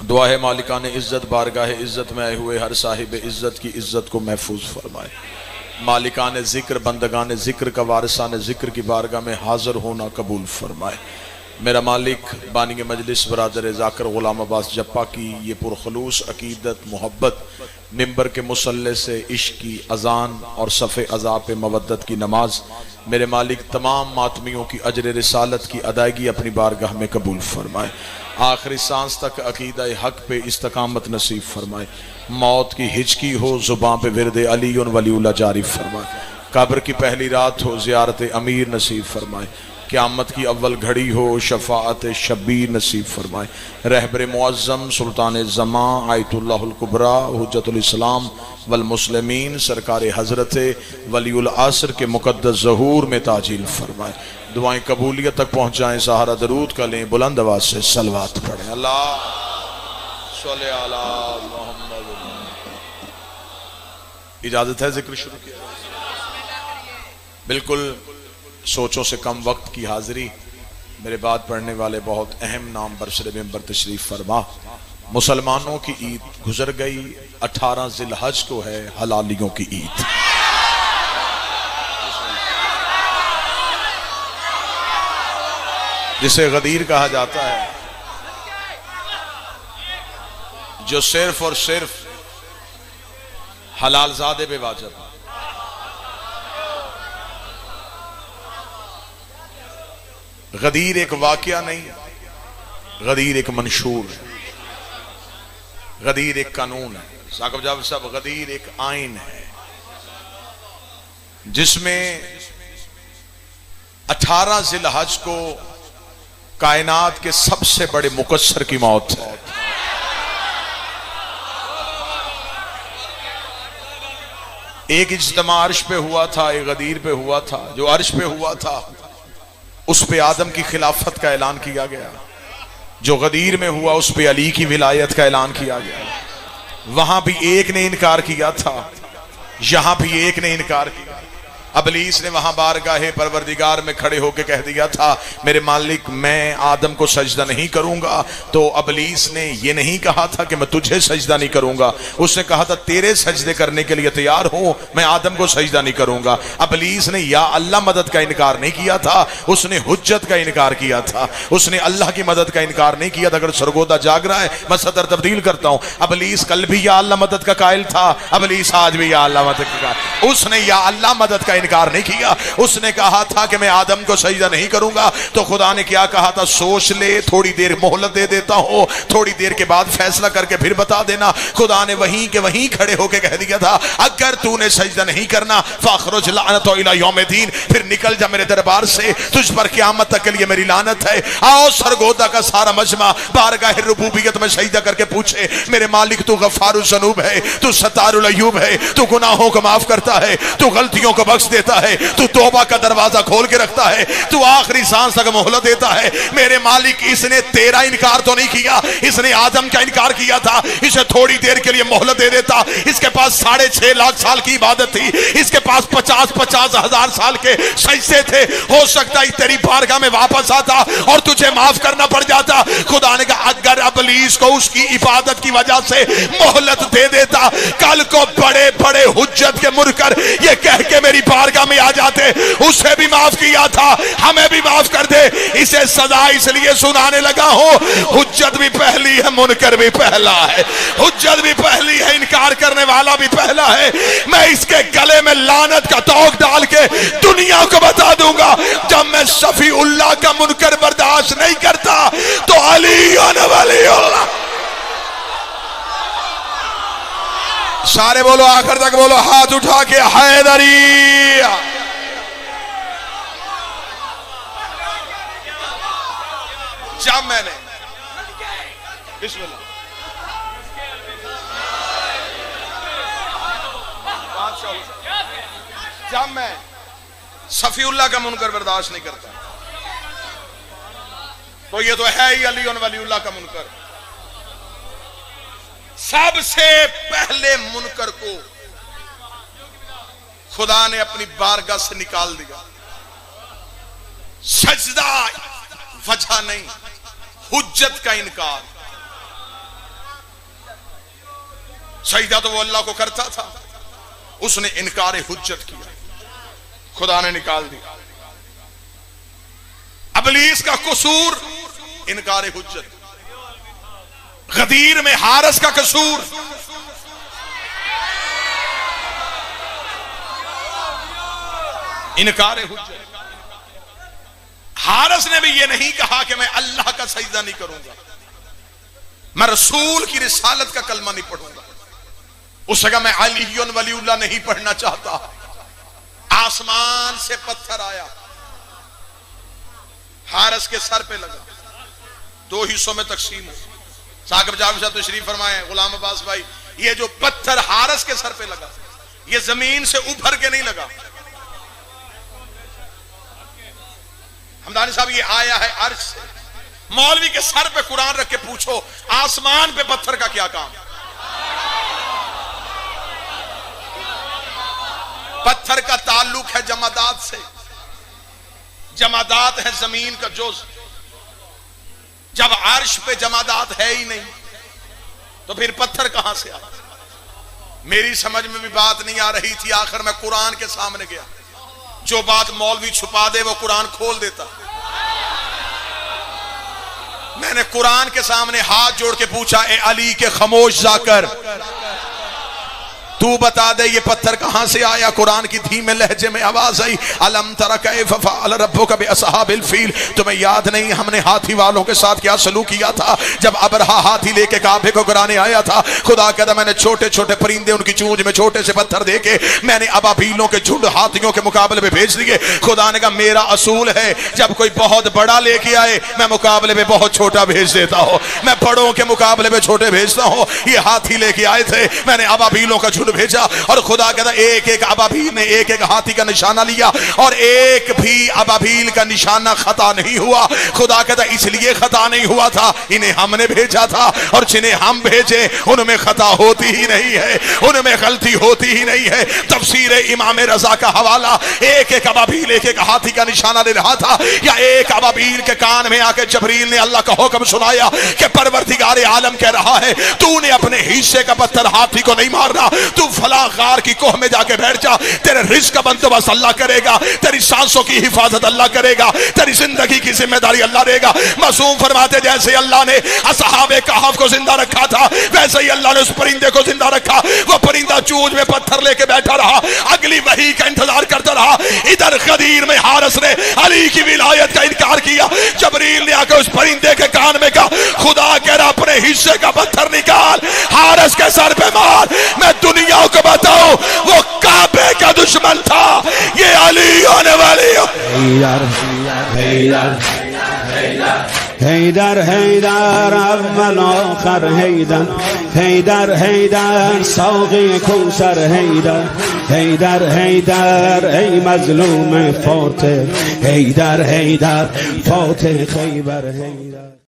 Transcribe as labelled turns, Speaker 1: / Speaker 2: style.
Speaker 1: दुआ है मालिकान इज्जत बारगाह इज्जत में आए हुए हर साहिब इज्जत की इज्जत को महफूज फरमाए। मालिकान जिक्र बंदगान जिक्र का वारिसान जिक्र की बारगाह में हाजिर होना कबूल फरमाए। मेरा मालिक बानी मजलिस बरादर जाकर गुलाम अब्बास जप्पा की ये पुरखलूस अकीदत मोहब्बत मिंबर के मुसल्ले से इश्क की अजान और सफ़े अज़ा पे मवद्दत की नमाज मेरे मालिक तमाम मातमियों की अजर रिसालत की अदायगी अपनी बारगाह में कबूल फरमाए। आखिरी सांस तक अकीदा हक पे इस्तकामत नसीब फरमाए। मौत की हिचकी हो जुबान पे विरदे अली वलीउल्लाह जारी फरमाए। कब्र की पहली रात हो ज़ियारत अमीर नसीब फरमाए। क़यामत की अव्वल घड़ी हो शफाअत शब्बीर नसीब फरमाए। रहबर मुअज़्ज़म सुल्तान ज़मां आयतुल्लाहुल कुबरा हुज्जतुल इस्लाम वल मुस्लिमीन सरकार हज़रत वलीउल आसर के मुक़द्दस ज़हूर में ताजील फरमाए। दुआएं कबूलियत तक पहुँचाएँ। सहारा दरूद का लें, बुलंद आवाज़ से सलवात पढ़ें। अल्लाह सल्ले अला मुहम्मद। इजाज़त है जिक्र शुरू किया? बिल्कुल सोचों से कम वक्त की हाजिरी। मेरे बाद पढ़ने वाले बहुत अहम नाम बरसर मेंबर तशरीफ फरमा। मुसलमानों की ईद गुजर गई। 18 ज़िलहज को है हलालियों की ईद। जिसे गदीर कहा जाता है, जो सिर्फ और सिर्फ हलालजादे पे वाजिब है। गदीर एक वाकया नहीं, गदीर एक मंशूर है, गदीर एक कानून है। साकब जावेद साहब, गदीर एक आइन है जिसमें 18 ज़िलहज को कायनात के सबसे बड़े मुकस्सर की मौत है। एक इज्तिमा अर्श पे हुआ था, एक गदीर पे हुआ था। जो अर्श पे हुआ था उस पे आदम की खिलाफत का ऐलान किया गया। जो गदीर में हुआ उस पे अली की विलायत का ऐलान किया गया। वहां भी एक ने इनकार किया था, यहां भी एक ने इनकार किया। अबलीस ने वहां बारगाहे परवरदिगार में खड़े होकर कह दिया था, मेरे मालिक मैं आदम को सजदा नहीं करूंगा। तो अबलीस ने यह नहीं कहा था कि मैं तुझे सजदा नहीं करूंगा, उसने कहा था तेरे सजदे करने के लिए तैयार हूं, मैं आदम को सजदा नहीं करूंगा। अबलीस ने या अल्लाह मदद का इनकार नहीं किया था, उसने हुज्जत का इनकार किया था। उसने अल्लाह की मदद का इनकार नहीं किया था। अगर सरगोदा जाग रहा है, मैं सदर तब्दील करता हूं। अबलीस कल भी या अल्लाह मदद का कायल था, अबलीस आज भी या अल्लाह मदद का। उसने या अल्लाह मदद का इनकार नहीं किया। उसने कहा था कि मैं आदम को सजदा नहीं करूंगा। तो खुदा ने क्या कहा था, सोच ले, थोड़ी देर मोहलत दे देता हूं, थोड़ी देर के बाद फैसला करके फिर बता देना। खुदा ने वहीं के वहीं खड़े होकर कह दिया था, अगर तूने सजदा नहीं करना फखरुज लानत इला यौमिद्दीन, फिर निकल जा मेरे दरबार से, तुझ पर क़यामत तक के लिए मेरी लानत है। आओ सरगोदा का सारा मजमा बारगाह रुबूबियत में सजदा करके पूछे, मेरे मालिक तू गफ्फारुज़ ज़ुनूब है, तू सत्तारुल अय्यूब है, तू गुनाहों को माफ करता है, तू गलतियों को बख्श देता है, तू तौबा का दरवाजा खोल के रखता है, तू आखिरी सांस तक मोहलत देता है। मेरे मालिक इसने तेरा इनकार तो नहीं किया, इसने आदम का इनकार किया था। इसे थोड़ी देर के लिए मोहलत दे देता। इसके पास 6.5 लाख साल की इबादत थी, इसके पास 50-50 हजार साल के सजदे थे। हो सकता है तेरी बारगाह में वापस आता और तुझे माफ करना पड़ जाता। खुदा ने कहा अगर अबलीस को उसकी इबादत की वजह से मोहलत दे देता, कल को बड़े बड़े हुज्जत के मुनकर ये कह के मेरी बारगाह में आ जाते, उसे भी माफ किया था, हमें भी माफ कर दे। इसे सजा इसलिए सुनाने लगा हो, हुज्जत भी पहली है, मुनकर भी पहला है, हुज्जत भी पहली है, इनकार करने वाला भी पहला है। मैं इसके गले में लानत का तोक डाल के दुनिया को बता दूंगा, जब मैं शफीउल्लाह का मुनकर बर्दाश्त नहीं करता तो अली वलीउल्लाह। सारे बोलो, आखिर तक बोलो, हाथ उठा के हैदरी। जब मैंने बिस्मिल्लाह जब मैं सफीउल्लाह का मुनकर बर्दाश्त नहीं करता, तो ये तो है ही अली वलीउल्लाह का मुनकर। सबसे पहले मुनकर को खुदा ने अपनी बारगाह से निकाल दिया। सजदा वजह नहीं, हुज्जत का इनकार। सजदा तो वो अल्लाह को करता था, उसने इनकार हुज्जत किया, खुदा ने निकाल दिया। इब्लीस का कसूर इनकार हुज्जत, गदीर में हारिस का कसूर इनकार हुज्जत। हारिस ने भी ये नहीं कहा कि मैं अल्लाह का सजदा नहीं करूंगा, मैं रसूल की रिसालत का कलमा नहीं पढ़ूंगा। उसने कहा मैं अलीयुन वलीउल्लाह नहीं पढ़ना चाहता। आसमान से पत्थर आया, हारिस के सर पे लगा, दो हिस्सों में तकसीम हो। साकिब जावेद साहब तशरीफ फरमाए, गुलाम अब्बास भाई, ये जो पत्थर हारिस के सर पे लगा, ये जमीन से उभर के नहीं लगा। हमदानी साहब ये आया है अर्श से। मौलवी के सर पे कुरान रख के पूछो आसमान पे पत्थर का क्या काम? पत्थर का ताल्लुक है जमादात से, जमादात है जमीन का जुज़। जब अर्श पे जमादात है ही नहीं तो फिर पत्थर कहां से आया? मेरी समझ में भी बात नहीं आ रही थी। आखिर मैं कुरान के सामने गया, जो बात मौलवी छुपा दे वो कुरान खोल देता। मैंने कुरान के सामने हाथ जोड़ के पूछा, ए अली के खामोश जाकर तू बता दे ये पत्थर कहां से आया? कुरान की धीमे लहजे में आवाज आई, अलम तरा कैफ फअल रब्बुका बिअसहाबिल फील। तुम्हें याद नहीं हमने हाथी वालों के साथ क्या सलूक किया था जब अबरहा हाथी लेके काबे को गिराने आया था? खुदा कहता मैंने छोटे छोटे परिंदे उनकी चूंज में छोटे से पत्थर देके मैंने अबाबीलों के झुंड हाथियों के मुकाबले में भेज दिए। खुदा ने कहा मेरा असूल है जब कोई बहुत बड़ा लेके आए मैं मुकाबले में बहुत छोटा भेज देता हूं, मैं बड़ों के मुकाबले में छोटे भेजता हूं। ये हाथी लेके आए थे, मैंने अबाबीलों का भेजा और खुदा कहता एक एक अबाबील ने एक एक हाथी का निशाना लिया और एक भी अबाबील का निशाना खता नहीं हुआ। खुदा कहता इसलिए खता नहीं हुआ था, इन्हें हमने भेजा था और जिन्हें हम भेजे उनमें खता होती ही नहीं है, उनमें गलती होती ही नहीं है। तफसीर इमाम रजा का हवाला, एक एक अबाबील एक एक हाथी का निशाना ले रहा था, या एक अबाबील के कान में आके जबरील ने अल्लाह का हुक्म सुनाया कि परवरदिगार आलम कह रहा है तूने अपने हिस्से का पत्थर हाथी को नहीं मारना, तू फला गार की कोह में जाके बैठ जा, तेरे रिस्क का बंदोबस्त अल्लाह करेगा, तेरी सांसों की हिफाजत अल्लाह करेगा, तेरी जिंदगी की जिम्मेदारी अल्लाह देगा। मासूम फरमाते जैसे अल्लाह ने असहाबे कहफ को जिंदा रखा था वैसे ही अल्लाह ने उस परिंदे को जिंदा रखा। वो परिंदा चूंज में पत्थर लेके बैठा रहा, अगली वही का इंतजार करता रहा। इधर गदीर में हारिस ने अली की विलायत का इनकार किया। जबरील ने आकर उस परिंदे के कान में कहा खुदा कह रहा अपने हिस्से का पत्थर निकाल, हारिस के सर पे मार। मैं दुनिया को बताओ वो काबे का दुश्मन था, ये अली होने वाली हो।
Speaker 2: हैदर हैदर अव्वल आखिर हैदर, हैदर हैदर सौग़े कौसर हैदर, हैदर हैदर ऐ मज़लूम फातिह, हैदर हैदर फातिह खैबर हैदर।